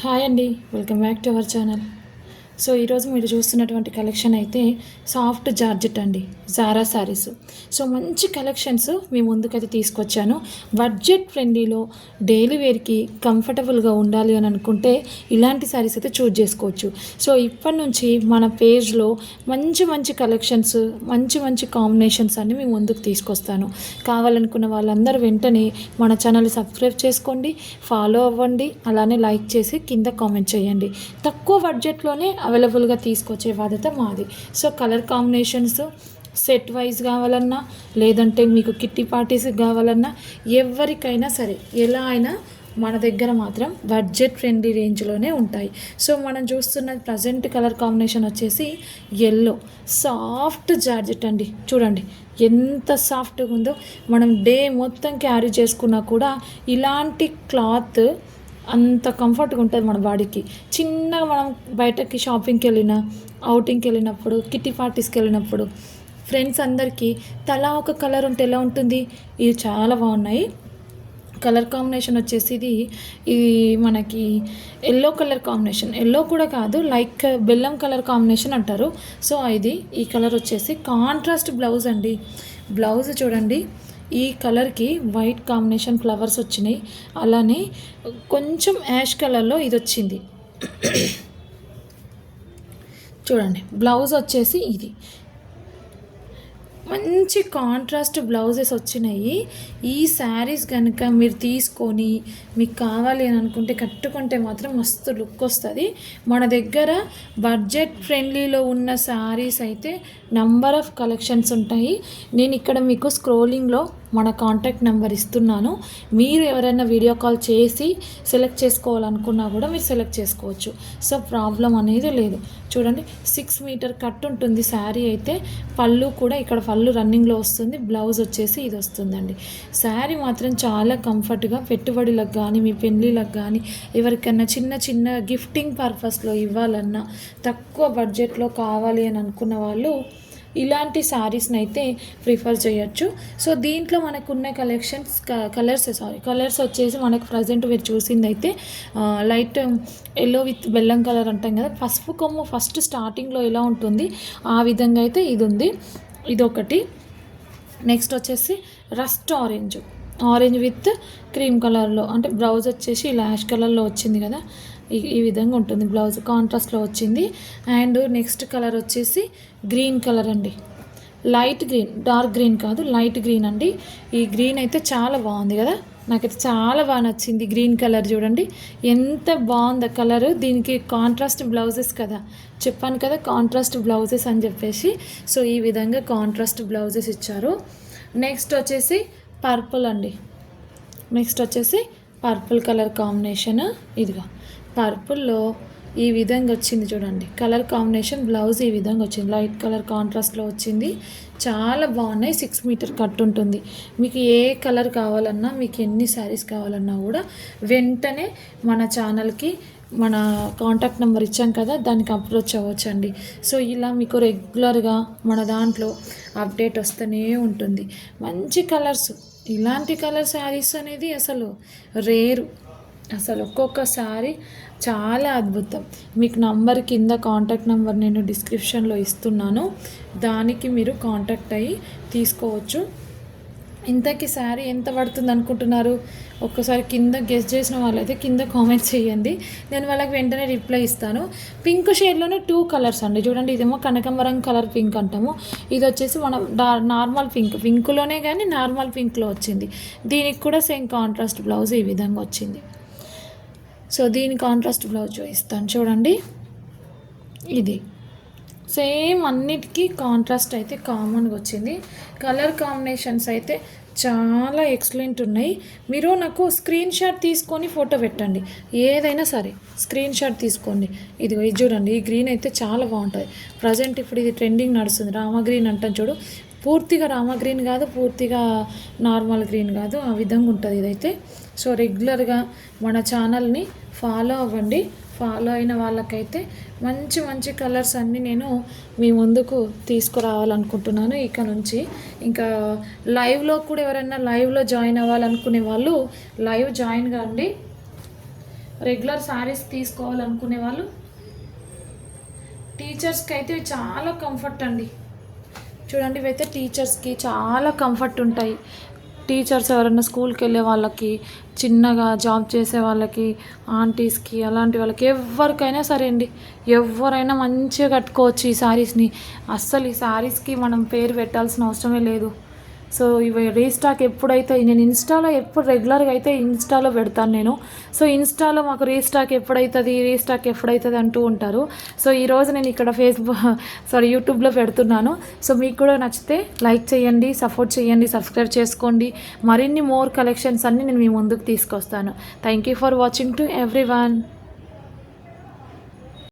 Hi అండి, welcome back to our channel. So ఈరోజు మీరు చూస్తున్నటువంటి కలెక్షన్ అయితే సాఫ్ట్ జార్జెట్ అండి, జారా శారీస్. సో మంచి కలెక్షన్స్ మీ ముందుకైతే తీసుకొచ్చాను. బడ్జెట్ ఫ్రెండ్లీలో డైలీ వేర్కి కంఫర్టబుల్గా ఉండాలి అని అనుకుంటే ఇలాంటి శారీస్ అయితే చూజ్ చేసుకోవచ్చు. సో ఇప్పటి నుంచి మన పేజ్లో మంచి మంచి కలెక్షన్స్, మంచి మంచి కాంబినేషన్స్ అన్ని మీ ముందుకు తీసుకొస్తాను. కావాలనుకున్న వాళ్ళందరూ వెంటనే మన ఛానల్ సబ్స్క్రైబ్ చేసుకోండి, ఫాలో అవ్వండి, అలానే లైక్ చేసి కింద కామెంట్ చేయండి. తక్కువ బడ్జెట్లోనే అవైలబుల్గా తీసుకొచ్చే బాధ్యత మాది. So colour combinations set wise కావాలన్నా, లేదంటే మీకు కిట్టి పార్టీస్కి కావాలన్నా, ఎవరికైనా సరే ఎలా అయినా మన దగ్గర మాత్రం బడ్జెట్ ఫ్రెండ్లీ రేంజ్లోనే ఉంటాయి. సో మనం చూస్తున్న ప్రజెంట్ కలర్ కాంబినేషన్ వచ్చేసి ఎల్లో సాఫ్ట్ జార్జెట్ అండి. చూడండి ఎంత సాఫ్ట్గా ఉందో. మనం డే మొత్తం క్యారీ చేసుకున్నా కూడా ఇలాంటి క్లాత్ అంత కంఫర్ట్గా ఉంటుంది మన బాడీకి. చిన్నగా మనం బయటకి షాపింగ్కి వెళ్ళినా, అవుటింగ్కి వెళ్ళినప్పుడు, కిట్టి పార్టీస్కి వెళ్ళినప్పుడు ఫ్రెండ్స్ అందరికీ తలా ఒక కలర్ ఉంటే ఎలా ఉంటుంది. ఇది చాలా బాగున్నాయి. కలర్ కాంబినేషన్ వచ్చేసి ఇది మనకి ఎల్లో కలర్ కాంబినేషన్, ఎల్లో కూడా కాదు, లైక్ బెల్లం కలర్ కాంబినేషన్ అంటారు. సో ఈ కలర్ వచ్చేసి కాంట్రాస్ట్ బ్లౌజ్ అండి. బ్లౌజ్ చూడండి, ఈ కలర్కి వైట్ కాంబినేషన్ ఫ్లవర్స్ వచ్చినాయి, అలానే కొంచెం యాష్ కలర్లో ఇది వచ్చింది. చూడండి బ్లౌజ్ వచ్చేసి ఇది మంచి కాంట్రాస్ట్ బ్లౌజెస్ వచ్చినాయి. ఈ శారీస్ కనుక మీరు తీసుకొని మీకు కావాలి అని అనుకుంటే కట్టుకుంటే మాత్రం మస్తు లుక్ వస్తుంది. మన దగ్గర బడ్జెట్ ఫ్రెండ్లీలో ఉన్న శారీస్ అయితే నంబర్ ఆఫ్ కలెక్షన్స్ ఉంటాయి. నేను ఇక్కడ మీకు స్క్రోలింగ్లో మన కాంటాక్ట్ నెంబర్ ఇస్తున్నాను. మీరు ఎవరైనా వీడియో కాల్ చేసి సెలెక్ట్ చేసుకోవాలనుకున్నా కూడా మీరు సెలెక్ట్ చేసుకోవచ్చు. సో ప్రాబ్లం అనేది లేదు. చూడండి 6 మీటర్ కట్ ఉంటుంది శారీ అయితే. పళ్ళు కూడా ఇక్కడ పళ్ళు రన్నింగ్లో వస్తుంది. బ్లౌజ్ వచ్చేసి ఇది వస్తుందండి. శారీ మాత్రం చాలా కంఫర్ట్గా పెట్టుబడులకు కానీ, మీ పెళ్ళిళ్ళకి కానీ, ఎవరికైనా చిన్న చిన్న గిఫ్టింగ్ పర్పస్లో ఇవ్వాలన్నా, తక్కువ బడ్జెట్లో కావాలి అని అనుకున్న వాళ్ళు ఇలాంటి శారీస్ని అయితే ప్రిఫర్ చేయొచ్చు. సో దీంట్లో మనకున్న కలర్స్ వచ్చేసి మనకు ప్రజెంట్ మీరు చూసింది అయితే లైట్ ఎల్లో విత్ బెల్లం కలర్ అంటాం కదా, పసుపు కొమ్ము ఫస్ట్ స్టార్టింగ్లో ఎలా ఉంటుంది ఆ విధంగా అయితే ఇది ఉంది. ఇదొకటి. నెక్స్ట్ వచ్చేసి రస్ట్ ఆరెంజ్ విత్ క్రీమ్ కలర్లో, అంటే బ్లౌజ్ వచ్చేసి ఇలా యాష్ కలర్లో వచ్చింది కదా, ఈ విధంగా ఉంటుంది. బ్లౌజ్ కాంట్రాస్ట్లో వచ్చింది. అండ్ నెక్స్ట్ కలర్ వచ్చేసి గ్రీన్ కలర్ అండి, లైట్ గ్రీన్, డార్క్ గ్రీన్ కాదు, లైట్ గ్రీన్ అండి. ఈ గ్రీన్ అయితే చాలా బాగుంది కదా, నాకైతే చాలా బాగా నచ్చింది. గ్రీన్ కలర్ చూడండి ఎంత బాగుంది కలరు. దీనికి కాంట్రాస్ట్ బ్లౌజెస్ కదా, చెప్పాను కదా కాంట్రాస్ట్ బ్లౌజెస్ అని చెప్పేసి. సో ఈ విధంగా కాంట్రాస్ట్ బ్లౌజెస్ ఇచ్చారు. నెక్స్ట్ వచ్చేసి పర్పుల్ అండి. నెక్స్ట్ వచ్చేసి పర్పుల్ కలర్ కాంబినేషన్. ఇదిగా పర్పుల్లో ఈ విధంగా వచ్చింది చూడండి కలర్ కాంబినేషన్. బ్లౌజ్ ఈ విధంగా వచ్చింది, లైట్ కలర్ కాంట్రాస్ట్లో వచ్చింది. చాలా బాగున్నాయి. 6 మీటర్ కట్ ఉంటుంది. మీకు ఏ కలర్ కావాలన్నా, మీకు ఎన్ని శారీస్ కావాలన్నా కూడా వెంటనే మన ఛానల్కి మన కాంటాక్ట్ నెంబర్ ఇచ్చాం కదా, దానికి అప్రోచ్ అవ్వచ్చండి. సో ఇలా మీకు రెగ్యులర్గా మన దాంట్లో అప్డేట్ వస్తూనే ఉంటుంది. మంచి కలర్స్, ఇలాంటి కలర్ శారీస్ అనేది అసలు రేరు. అసలు ఒక్కొక్కసారి చాలా అద్భుతం. మీకు నంబర్ కింద కాంటాక్ట్ నెంబర్ నేను డిస్క్రిప్షన్లో ఇస్తున్నాను, దానికి మీరు కాంటాక్ట్ అయ్యి తీసుకోవచ్చు. ఇంతకీ శారీ ఎంత పడుతుంది అనుకుంటున్నారు? ఒక్కసారి కింద గెస్ చేసిన వాళ్ళైతే కింద కామెంట్స్ చేయండి, నేను వాళ్ళకి వెంటనే రిప్లై ఇస్తాను. పింక్ షేడ్లోనే 2 కలర్స్ అండి. చూడండి ఇదేమో కనకాంబరం కలర్ పింక్ అంటాము, ఇది వచ్చేసి మన నార్మల్ పింక్లోనే కానీ నార్మల్ పింక్లో వచ్చింది. దీనికి కూడా సేమ్ కాంట్రాస్ట్ బ్లౌజ్ ఈ విధంగా వచ్చింది. సో దీని కాంట్రాస్ట్ బ్లౌజ్ చూపిస్తాను చూడండి. ఇది సేమ్ అన్నిటికీ కాంట్రాస్ట్ అయితే కామన్గా వచ్చింది. కలర్ కాంబినేషన్స్ అయితే చాలా ఎక్సలెంట్ ఉన్నాయి. మీరు నాకు స్క్రీన్ షాట్ తీసుకొని ఫోటో పెట్టండి, ఏదైనా సరే స్క్రీన్ షాట్ తీసుకోండి. ఇది చూడండి, ఈ గ్రీన్ అయితే చాలా బాగుంటుంది. ప్రజెంట్ ఇప్పుడు ఇది ట్రెండింగ్ నడుస్తుంది, రామా గ్రీన్ అంటాం చూడు. పూర్తిగా రామా గ్రీన్ కాదు, పూర్తిగా నార్మల్ గ్రీన్ కాదు, ఆ విధంగా ఉంటుంది ఇదైతే. సో రెగ్యులర్గా మన ఛానల్ని ఫాలో అవ్వండి. ఫాలో అయిన వాళ్ళకైతే మంచి మంచి కలర్స్ అన్నీ నేను మీ ముందుకు తీసుకురావాలనుకుంటున్నాను. ఇక నుంచి ఇంకా లైవ్లో కూడా ఎవరైనా లైవ్లో జాయిన్ అవ్వాలనుకునే వాళ్ళు లైవ్ జాయిన్ కాండి. రెగ్యులర్ శారీస్ తీసుకోవాలనుకునే వాళ్ళు, టీచర్స్కి అయితే చాలా కంఫర్ట్ అండి. చూడండి, ఇవైతే టీచర్స్కి చాలా కంఫర్ట్ ఉంటాయి. టీచర్స్ ఎవరైనా స్కూల్కి వెళ్ళే వాళ్ళకి, చిన్నగా జాబ్ చేసే వాళ్ళకి, ఆంటీస్కి, అలాంటి వాళ్ళకి ఎవరికైనా సరే అండి, ఎవరైనా మంచిగా కట్టుకోవచ్చు ఈ శారీస్ని. అస్సలు ఈ శారీస్కి మనం పేరు పెట్టాల్సిన అవసరమే లేదు. సో ఇవి రీస్టాక్ ఎప్పుడైతే, నేను ఇన్స్టాలో ఎప్పుడు రెగ్యులర్గా అయితే ఇన్స్టాలో పెడతాను నేను. సో ఇన్స్టాలో మాకు రీస్టాక్ ఎప్పుడవుతుంది అంటూ ఉంటారు. సో ఈరోజు నేను ఇక్కడ యూట్యూబ్లో పెడుతున్నాను. సో మీకు కూడా నచ్చితే లైక్ చేయండి, సపోర్ట్ చేయండి, సబ్స్క్రైబ్ చేసుకోండి. మరిన్ని మోర్ కలెక్షన్స్ అన్నీ నేను మీ ముందుకు తీసుకొస్తాను. Thank you for watching to everyone.